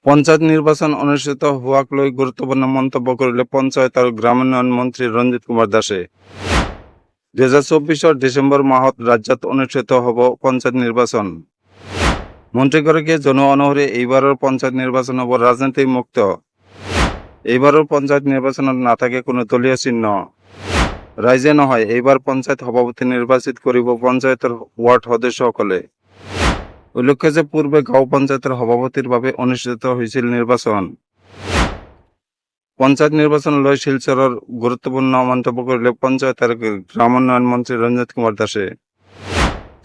পঞ্চায়েত নিৰ্বাচন অনুষ্ঠিত হওয়াক লৈ গুৰুত্বপূৰ্ণ মন্তব্য কৰিলে পঞ্চায়েত আৰু গ্ৰামোন্নয়ন মন্ত্ৰী ৰঞ্জিত কুমাৰ দাসে 2024 ডিসেম্বৰ মাহত ৰাজ্যত অনুষ্ঠিত হ'ব পঞ্চায়েত নিৰ্বাচন। মন্ত্ৰীগৰাকীয়ে জনোৱা অনুসৰি এইবাৰৰ পঞ্চায়েত নিৰ্বাচন হ'ব ৰাজনীতি মুক্ত। এইবাৰৰ পঞ্চায়েত নিৰ্বাচনত নাথাকে কোনো দলীয় চিহ্ন। ৰাইজে নহয়, এইবাৰ পঞ্চায়েত সভাপতি নিৰ্বাচিত কৰিব পঞ্চায়তৰ ৱাৰ্ড সদস্যসকলে। উল্লেখ্য যে পূৰ্বে গাঁও পঞ্চায়তৰ সভাপতিৰ বাবে অনুষ্ঠিত হৈছিল নিৰ্বাচন। পঞ্চায়েত নিৰ্বাচন লৈ শিলচৰৰ গুৰুত্বপূৰ্ণ মন্তব্য কৰিলে পঞ্চায়ত আৰু গ্ৰামোন্নয়ন মন্ত্ৰী ৰঞ্জিত কুমাৰ দাসে।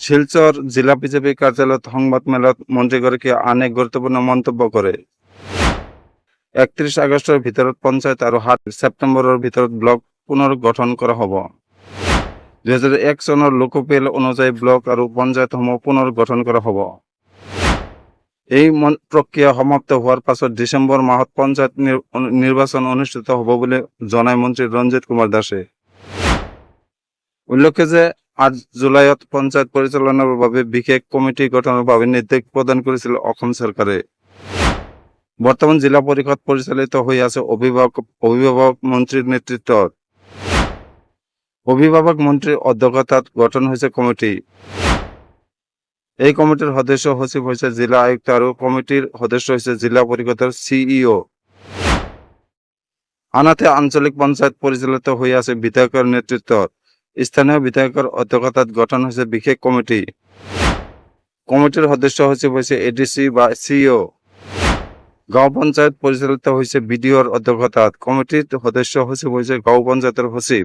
শিলচৰ জিলা বিজেপি কাৰ্যালয়ত সংবাদ মেলত মন্ত্ৰীগৰাকীয়ে আন এক গুৰুত্বপূৰ্ণ মন্তব্য কৰে। 31 আগষ্টৰ ভিতৰত পঞ্চায়ত আৰু 7 ছেপ্টেম্বৰৰ ভিতৰত ব্লক পুনৰ গঠন কৰা হ'ব। 2001 চনৰ লোকপিয়ল অনুযায়ী ব্লক আৰু পঞ্চায়তসমূহ পুনৰ গঠন কৰা হ'ব। এই প্ৰক্ৰিয়া সমাপ্ত হোৱাৰ পাছত ডিচেম্বৰ মাহত পঞ্চায়ত নিৰ্বাচন অনুষ্ঠিত হ'ব বুলি জনায় মন্ত্ৰী ৰঞ্জিত কুমাৰ দাসে। উল্লেখ্য যে 8 জুলাইত পঞ্চায়ত পৰিচালনাৰ বাবে বিশেষ কমিটি গঠনৰ বাবে নিৰ্দেশ প্ৰদান কৰিছিল অসম চৰকাৰে। বৰ্তমান জিলা পৰিষদ পৰিচালিত হৈ আছে অভিভাৱক মন্ত্ৰীৰ নেতৃত্বত। অভিভাৱক মন্ত্ৰীৰ অধ্যক্ষতাত গঠন হৈছে কমিটি। এই কমিটিৰ সদস্য সচিব হৈছে জিলা আয়ুক্ত আৰু কমিটিৰ সদস্য হৈছে জিলা পৰিষদৰ CEO। আনহাতে আঞ্চলিক পঞ্চায়ত পৰিচালিত হৈ আছে বিধায়কৰ নেতৃত্বত। স্থানীয় বিধায়কৰ অধ্যক্ষতাত গঠন হৈছে বিশেষ কমিটি। কমিটিৰ সদস্য সচিব হৈছে ADC বা CEO। গাঁও পঞ্চায়ত পৰিচালিত হৈছে BDOৰ অধ্যক্ষতাত। কমিটিৰ সদস্য সচিব হৈছে গাঁও পঞ্চায়তৰ সচিব।